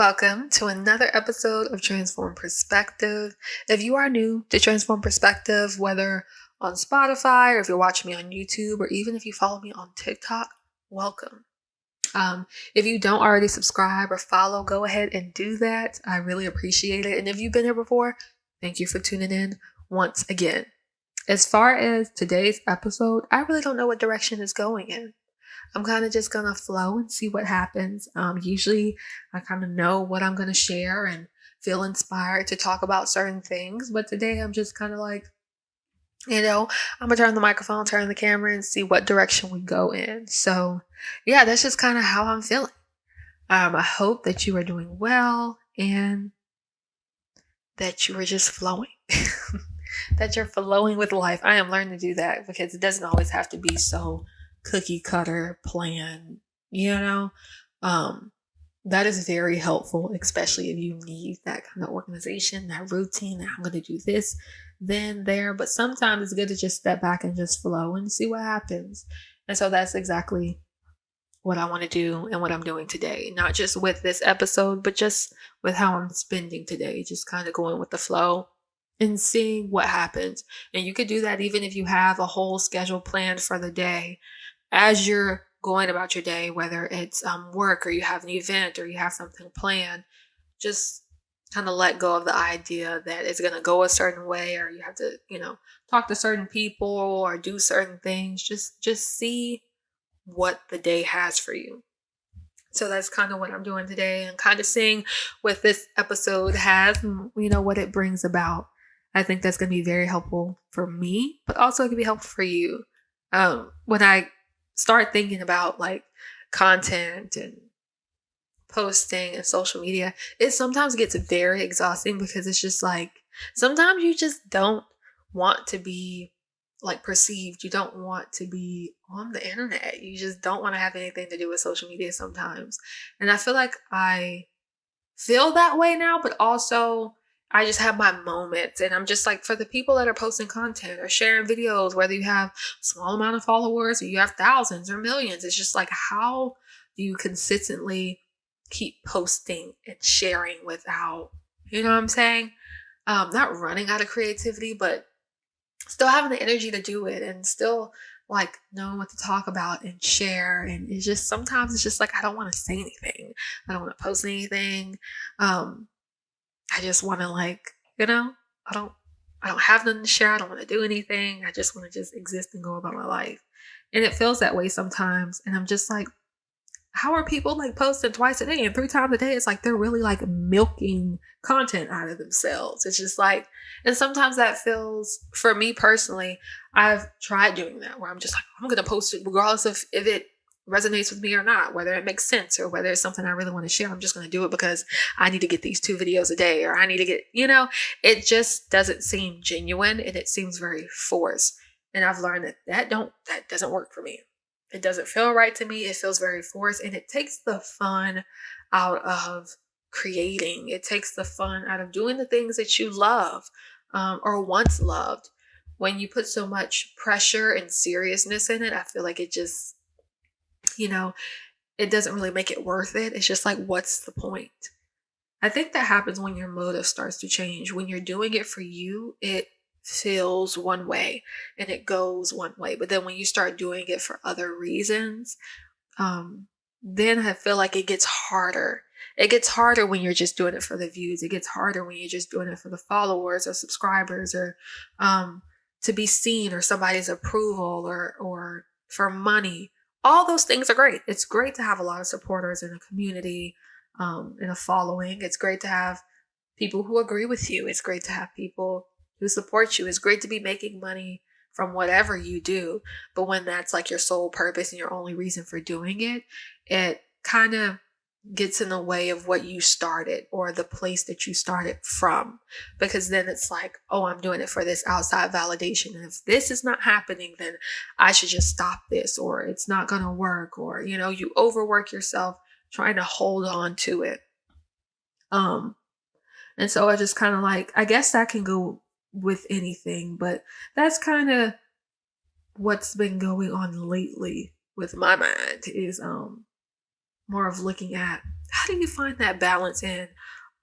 Welcome to another episode of Transform Perspective. If you are new to Transform Perspective, whether on Spotify or if you're watching me on YouTube or even if you follow me on TikTok, welcome. If you don't already subscribe or follow, go ahead and do that. I really appreciate it. And if you've been here before, thank you for tuning in once again. As far as today's episode, I really don't know what direction it's going in. I'm kind of just going to flow and see what happens. Usually I kind of know what I'm going to share and feel inspired to talk about certain things. But today I'm just kind of like, I'm going to turn the microphone, turn the camera and see what direction we go in. So yeah, that's just kind of how I'm feeling. I hope that you are doing well and that you are just flowing, that you're flowing with life. I am learning to do that because it doesn't always have to be so cookie cutter plan, that is very helpful, especially if you need that kind of organization, that routine, that I'm going to do this, then there. But sometimes it's good to just step back and just flow and see what happens. And so that's exactly what I want to do and what I'm doing today, not just with this episode, but just with how I'm spending today, just kind of going with the flow and seeing what happens. And you could do that even if you have a whole schedule planned for the day. As you're going about your day, whether it's work or you have an event or you have something planned, just kind of let go of the idea that it's going to go a certain way or you have to, talk to certain people or do certain things. Just see what the day has for you. So that's kind of what I'm doing today and kind of seeing what this episode has, what it brings about. I think that's going to be very helpful for me, but also it can be helpful for you. When I start thinking about like content and posting and social media, it sometimes gets very exhausting because it's just like, sometimes you just don't want to be like perceived. You don't want to be on the internet. You just don't want to have anything to do with social media sometimes. And I feel like I feel that way now, but also I just have my moments and I'm just like, for the people that are posting content or sharing videos, whether you have a small amount of followers or you have thousands or millions, it's just like, how do you consistently keep posting and sharing without, you know what I'm saying? Not running out of creativity, but still having the energy to do it and still like knowing what to talk about and share. And it's just, sometimes it's just like, I don't want to say anything. I don't want to post anything. I just want to I don't have nothing to share. I don't want to do anything. I just want to just exist and go about my life. And it feels that way sometimes. And I'm just like, how are people like posting twice a day and 3 times a day? It's like they're really like milking content out of themselves. It's just like, and sometimes that feels, for me personally, I've tried doing that where I'm just like, I'm going to post it regardless of if it resonates with me or not, whether it makes sense or whether it's something I really want to share. I'm just going to do it because I need to get these 2 videos a day, or I need to get, it just doesn't seem genuine and it seems very forced. And I've learned that doesn't work for me. It doesn't feel right to me. It feels very forced and it takes the fun out of creating. It takes the fun out of doing the things that you love, or once loved. When you put so much pressure and seriousness in it, I feel like it just, it doesn't really make it worth it. It's just like, what's the point? I think that happens when your motive starts to change. When you're doing it for you, it feels one way and it goes one way. But then when you start doing it for other reasons, then I feel like it gets harder. It gets harder when you're just doing it for the views. It gets harder when you're just doing it for the followers or subscribers or to be seen or somebody's approval or for money. All those things are great. It's great to have a lot of supporters in a community, in a following. It's great to have people who agree with you. It's great to have people who support you. It's great to be making money from whatever you do. But when that's like your sole purpose and your only reason for doing it, it kind of gets in the way of what you started or the place that you started from. Because then it's like, oh, I'm doing it for this outside validation. And if this is not happening, then I should just stop this, or it's not going to work, or, you overwork yourself trying to hold on to it. And so I just kind of like, I guess that can go with anything, but that's kind of what's been going on lately with my mind is more of looking at how do you find that balance in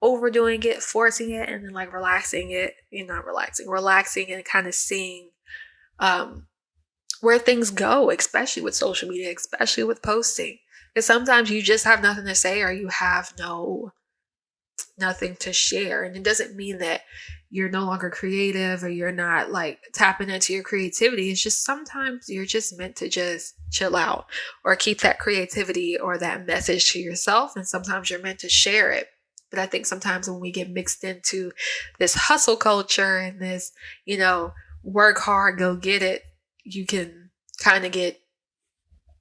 overdoing it, forcing it, and then like relaxing it, not relaxing and kind of seeing um where things go, especially with social media, especially with posting. Because sometimes you just have nothing to say or you have nothing to share. And it doesn't mean that you're no longer creative or you're not like tapping into your creativity. It's just sometimes you're just meant to just chill out or keep that creativity or that message to yourself. And sometimes you're meant to share it. But I think sometimes when we get mixed into this hustle culture and this, work hard, go get it, you can kind of get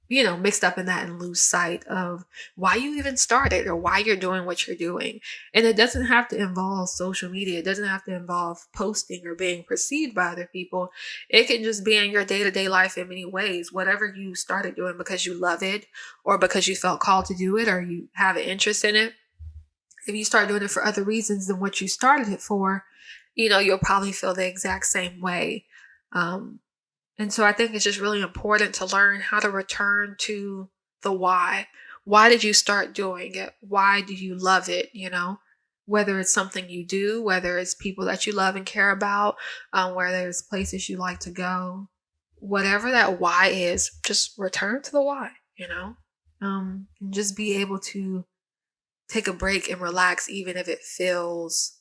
mixed up in that and lose sight of why you even started or why you're doing what you're doing. And it doesn't have to involve social media. It doesn't have to involve posting or being perceived by other people. It can just be in your day-to-day life in many ways. Whatever you started doing because you love it or because you felt called to do it or you have an interest in it. If you start doing it for other reasons than what you started it for, you'll probably feel the exact same way. And so I think it's just really important to learn how to return to the why. Why did you start doing it? Why do you love it? Whether it's something you do, whether it's people that you love and care about, where there's places you like to go, whatever that why is, just return to the why, and just be able to take a break and relax, even if it feels,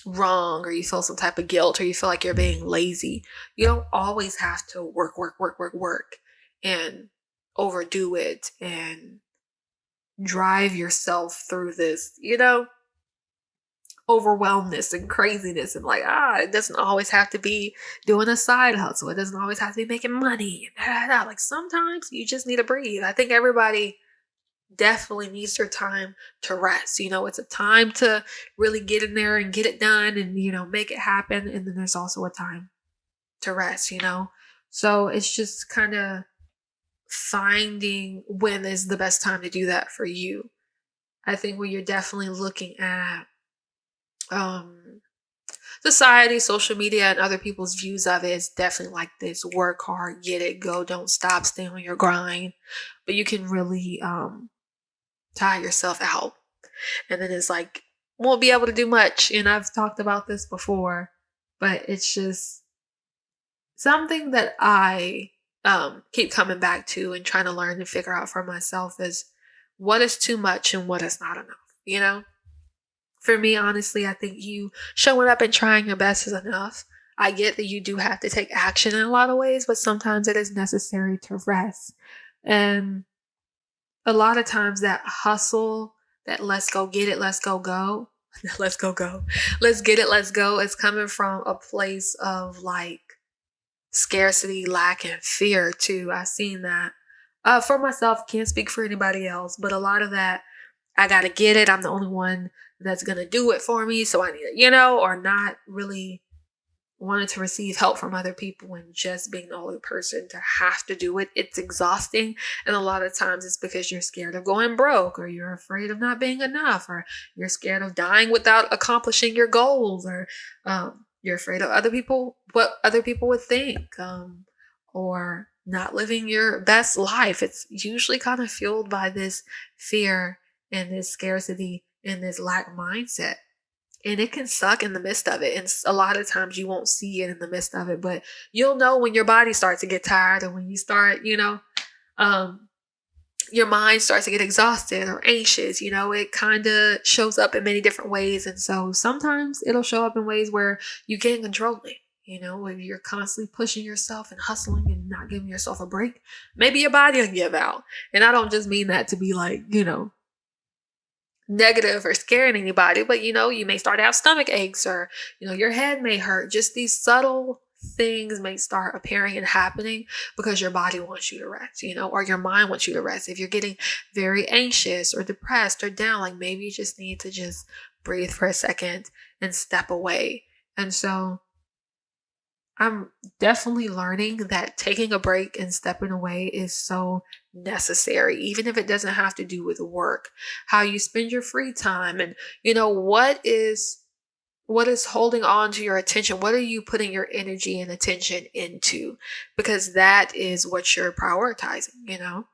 wrong or you feel some type of guilt or you feel like you're being lazy. You don't always have to work and overdo it and drive yourself through this, overwhelmness and craziness and like, it doesn't always have to be doing a side hustle. It doesn't always have to be making money. Like sometimes you just need to breathe. I think everybody definitely needs their time to rest. It's a time to really get in there and get it done and, make it happen. And then there's also a time to rest, So it's just kind of finding when is the best time to do that for you. I think when you're definitely looking at society, social media, and other people's views of it, it's definitely like this work hard, get it, go, don't stop, stay on your grind. But you can really tire yourself out. And then it's like, won't be able to do much. And I've talked about this before, but it's just something that I keep coming back to and trying to learn and figure out for myself is what is too much and what is not enough, For me, honestly, I think you showing up and trying your best is enough. I get that you do have to take action in a lot of ways, but sometimes it is necessary to rest. And a lot of times that hustle, that let's go get it, let's go, let's go, let's get it, let's go, is coming from a place of like scarcity, lack, and fear too. I've seen that for myself, can't speak for anybody else, but a lot of that, I gotta get it, I'm the only one that's gonna do it for me, so I need it, or not really wanted to receive help from other people and just being the only person to have to do it. It's exhausting. And a lot of times it's because you're scared of going broke or you're afraid of not being enough or you're scared of dying without accomplishing your goals or you're afraid of what other people would think or not living your best life. It's usually kind of fueled by this fear and this scarcity and this lack mindset. And it can suck in the midst of it. And a lot of times you won't see it in the midst of it, but you'll know when your body starts to get tired and when you start, your mind starts to get exhausted or anxious, it kind of shows up in many different ways. And so sometimes it'll show up in ways where you can't control it. When you're constantly pushing yourself and hustling and not giving yourself a break, maybe your body will give out. And I don't just mean that to be like, negative or scaring anybody, but you may start to have stomach aches or your head may hurt. Just these subtle things may start appearing and happening because your body wants you to rest, or your mind wants you to rest. If you're getting very anxious or depressed or down, like maybe you just need to just breathe for a second and step away. And so I'm definitely learning that taking a break and stepping away is so necessary, even if it doesn't have to do with work, how you spend your free time and, what is holding on to your attention? What are you putting your energy and attention into? Because that is what you're prioritizing,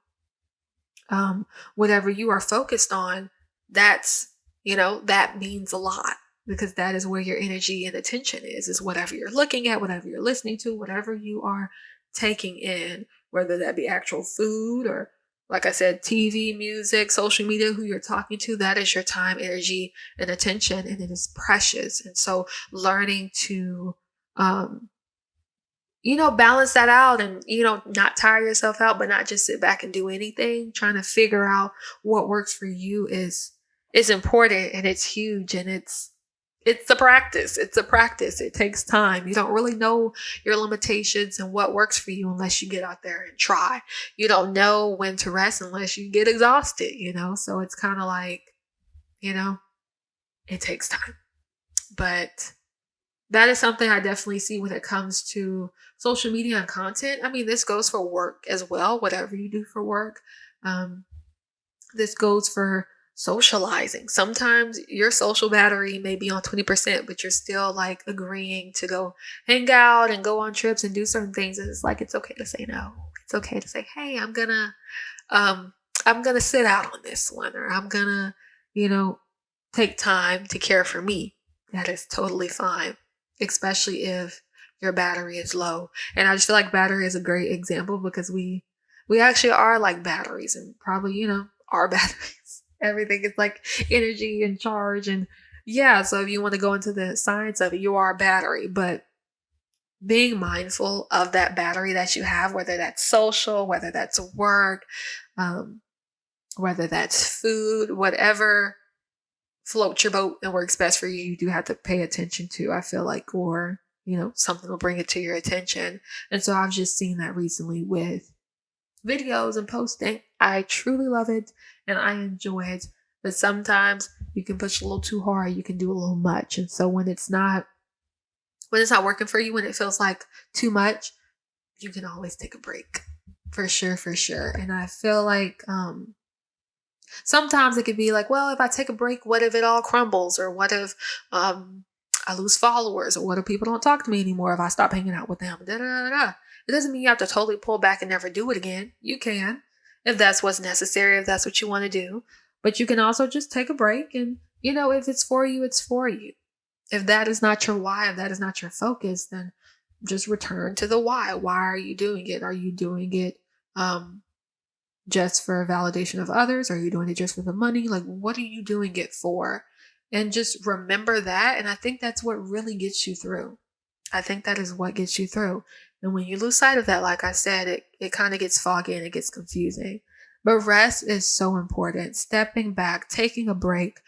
Whatever you are focused on, that's, that means a lot, because that is where your energy and attention is whatever you're looking at, whatever you're listening to, whatever you are taking in, whether that be actual food or, like I said, TV, music, social media, who you're talking to, that is your time, energy, and attention, and it is precious. And so learning to, balance that out and, not tire yourself out, but not just sit back and do anything. Trying to figure out what works for you is important, and it's huge, and it's a practice. It's a practice. It takes time. You don't really know your limitations and what works for you unless you get out there and try. You don't know when to rest unless you get exhausted, So it's kind of like, it takes time. But that is something I definitely see when it comes to social media and content. I mean, this goes for work as well, whatever you do for work. This goes for socializing. Sometimes your social battery may be on 20%, but you're still like agreeing to go hang out and go on trips and do certain things. And it's like, it's okay to say no. It's okay to say, hey, I'm gonna sit out on this one, or I'm gonna, take time to care for me. That is totally fine, especially if your battery is low. And I just feel like battery is a great example, because we actually are like batteries, and probably, our batteries. Everything is like energy and charge. And yeah, so if you want to go into the science of it, you are a battery. But being mindful of that battery that you have, whether that's social, whether that's work, whether that's food, whatever floats your boat and works best for you, you do have to pay attention to, I feel like, or, something will bring it to your attention. And so I've just seen that recently with videos and posting. I truly love it and I enjoy it. But sometimes you can push a little too hard, you can do a little much. And so when it's not working for you, when it feels like too much, you can always take a break. For sure, for sure. And I feel like sometimes it could be like, well, if I take a break, what if it all crumbles? Or what if I lose followers? Or what if people don't talk to me anymore if I stop hanging out with them? Da, da, da, da. It doesn't mean you have to totally pull back and never do it again. You can, if that's what's necessary, if that's what you want to do. But you can also just take a break, and, if it's for you, it's for you. If that is not your why, if that is not your focus, then just return to the why. Why are you doing it? Are you doing it just for validation of others? Are you doing it just for the money? Like, what are you doing it for? And just remember that. And I think that's what really gets you through. I think that is what gets you through. And when you lose sight of that, like I said, it kind of gets foggy and it gets confusing. But rest is so important. Stepping back, taking a break,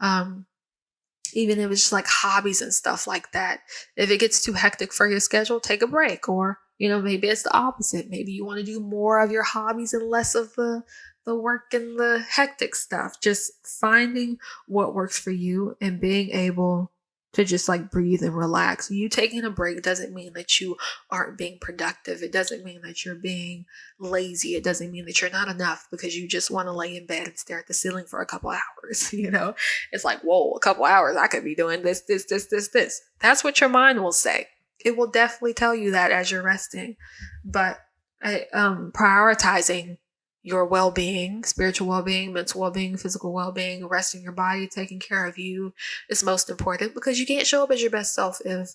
even if it's just like hobbies and stuff like that. If it gets too hectic for your schedule, take a break. Or, maybe it's the opposite. Maybe you want to do more of your hobbies and less of the work and the hectic stuff. Just finding what works for you and being able to just like breathe and relax. You taking a break doesn't mean that you aren't being productive. It doesn't mean that you're being lazy. It doesn't mean that you're not enough because you just want to lay in bed and stare at the ceiling for a couple hours. It's like, whoa, a couple hours, I could be doing this. That's what your mind will say. It will definitely tell you that as you're resting. But prioritizing your well-being, spiritual well-being, mental well-being, physical well-being, resting your body, taking care of you is most important, because you can't show up as your best self if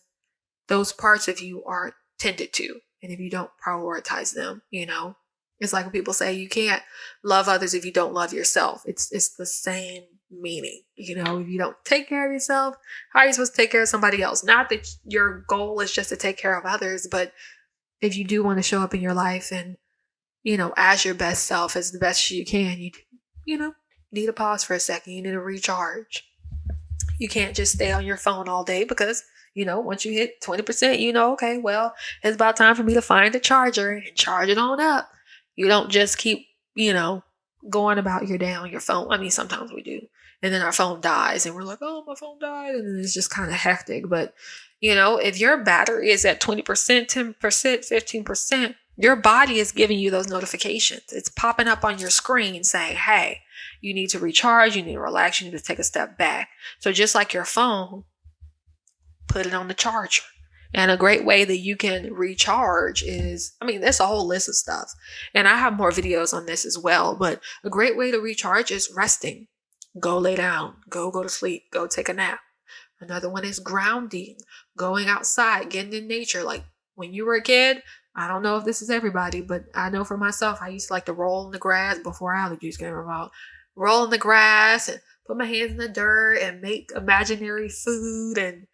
those parts of you aren't tended to, and if you don't prioritize them. It's like when people say you can't love others if you don't love yourself. It's the same meaning. If you don't take care of yourself, how are you supposed to take care of somebody else? Not that your goal is just to take care of others, but if you do want to show up in your life and as your best self, as the best you can, you need to pause for a second. You need to recharge. You can't just stay on your phone all day, because, once you hit 20%, okay, well, it's about time for me to find a charger and charge it on up. You don't just keep, going about your day on your phone. I mean, sometimes we do. And then our phone dies and we're like, oh, my phone died. And then it's just kind of hectic. But, if your battery is at 20%, 10%, 15%, your body is giving you those notifications. It's popping up on your screen saying, hey, you need to recharge, you need to relax, you need to take a step back. So just like your phone, put it on the charger. And a great way that you can recharge is, there's a whole list of stuff. And I have more videos on this as well, but a great way to recharge is resting. Go lay down, go to sleep, go take a nap. Another one is grounding, going outside, getting in nature. Like when you were a kid, I don't know if this is everybody, but I know for myself, I used to like to roll in the grass before allergies came about. Roll in the grass and put my hands in the dirt and make imaginary food and,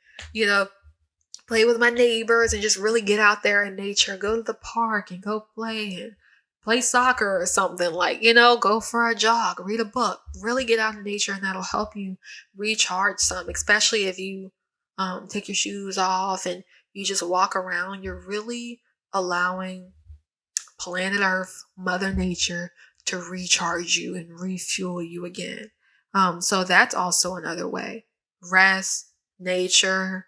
play with my neighbors and just really get out there in nature. Go to the park and go play soccer or something, like, go for a jog, read a book, really get out in nature, and that'll help you recharge some, especially if you take your shoes off and you just walk around. You're really allowing planet Earth, Mother Nature, to recharge you and refuel you again. So that's also another way. Rest, nature,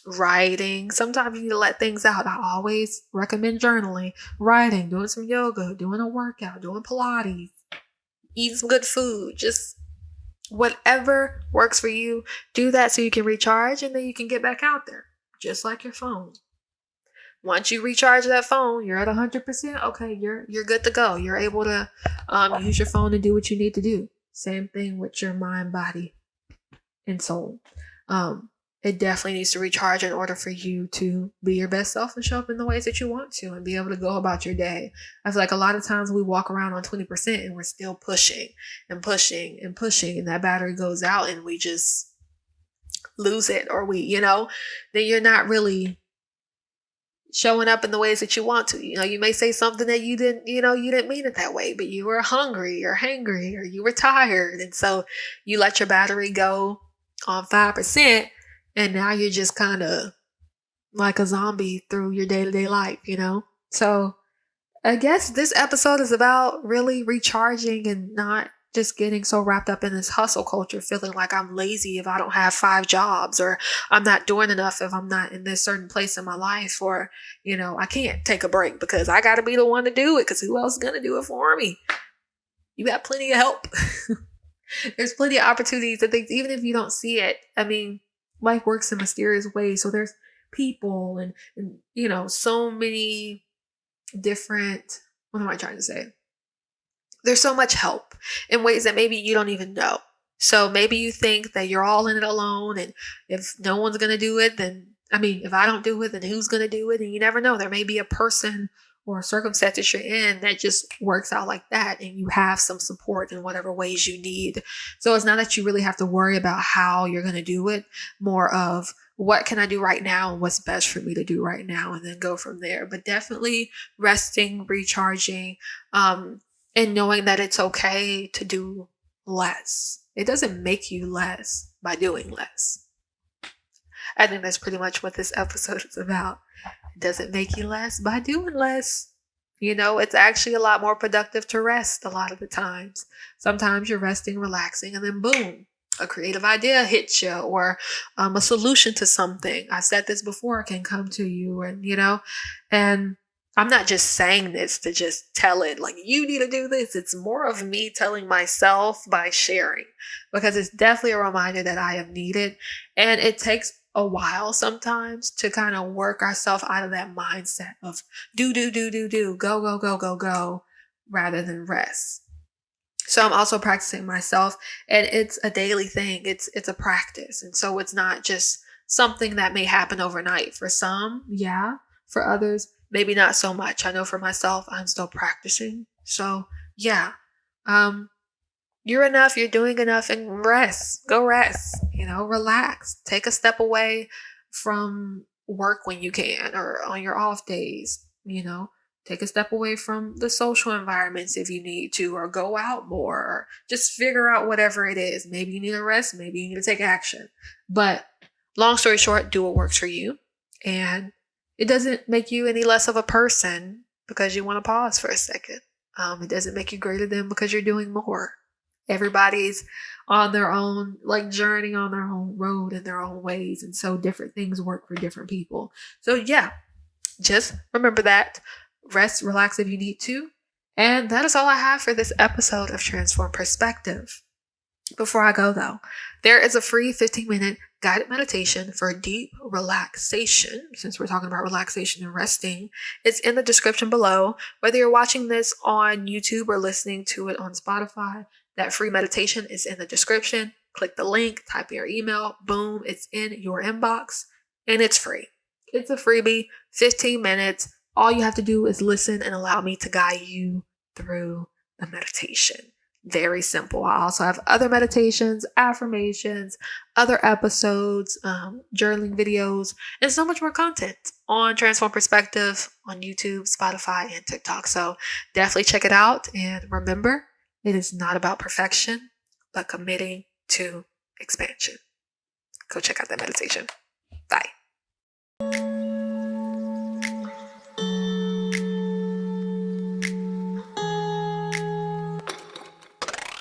writing. Sometimes you need to let things out. I always recommend journaling, writing, doing some yoga, doing a workout, doing Pilates, eating some good food. Just whatever works for you, do that so you can recharge, and then you can get back out there, just like your phone. Once you recharge that phone, you're at 100%. Okay, you're good to go. You're able to use your phone to do what you need to do. Same thing with your mind, body, and soul. It definitely needs to recharge in order for you to be your best self and show up in the ways that you want to and be able to go about your day. I feel like a lot of times we walk around on 20% and we're still pushing and pushing and pushing, and that battery goes out and we just lose it, or then you're not really showing up in the ways that you want to. You may say something that you didn't mean it that way, but you were hungry or hangry or you were tired. And so you let your battery go on 5%. And now you're just kind of like a zombie through your day-to-day life, So I guess this episode is about really recharging and not just getting so wrapped up in this hustle culture, feeling like I'm lazy if I don't have 5 jobs, or I'm not doing enough if I'm not in this certain place in my life, or, I can't take a break because I got to be the one to do it because who else is going to do it for me? You got plenty of help. There's plenty of opportunities and things, even if you don't see it. Life works in mysterious ways. So there's people and so many different, what am I trying to say? There's so much help in ways that maybe you don't even know. So maybe you think that you're all in it alone, and if no one's going to do it, then, if I don't do it, then who's going to do it? And you never know. There may be a person or a circumstance that you're in that just works out like that, and you have some support in whatever ways you need. So it's not that you really have to worry about how you're going to do it, more of what can I do right now and what's best for me to do right now, and then go from there. But definitely resting, recharging, and knowing that it's okay to do less. It doesn't make you less by doing less. I think that's pretty much what this episode is about. It doesn't make you less by doing less. It's actually a lot more productive to rest a lot of the times. Sometimes you're resting, relaxing, and then boom, a creative idea hits you, or a solution to something. I've said this before, can come to you, and I'm not just saying this to just tell it like you need to do this. It's more of me telling myself by sharing, because it's definitely a reminder that I am needed. And it takes a while sometimes to kind of work ourselves out of that mindset of do, go, rather than rest. So I'm also practicing myself, and it's a daily thing. It's a practice. And so it's not just something that may happen overnight. For some, yeah. For others, maybe not so much. I know for myself, I'm still practicing. So yeah, you're enough, you're doing enough, and rest. Go rest, relax. Take a step away from work when you can, or on your off days, take a step away from the social environments if you need to, or go out more, or just figure out whatever it is. Maybe you need a rest, maybe you need to take action. But long story short, do what works for you. And it doesn't make you any less of a person because you want to pause for a second. It doesn't make you greater than because you're doing more. Everybody's on their own, journey, on their own road in their own ways. And so different things work for different people. So yeah, just remember that. Rest, relax if you need to. And that is all I have for this episode of Transform Perspective. Before I go though, there is a free 15-minute guided meditation for deep relaxation. Since we're talking about relaxation and resting, it's in the description below. Whether you're watching this on YouTube or listening to it on Spotify, that free meditation is in the description. Click the link, type your email, boom, it's in your inbox, and it's free. It's a freebie, 15 minutes. All you have to do is listen and allow me to guide you through the meditation. Very simple. I also have other meditations, affirmations, other episodes, journaling videos, and so much more content on Transform Perspective on YouTube, Spotify, and TikTok. So definitely check it out. And remember, it is not about perfection, but committing to expansion. Go check out that meditation. Bye.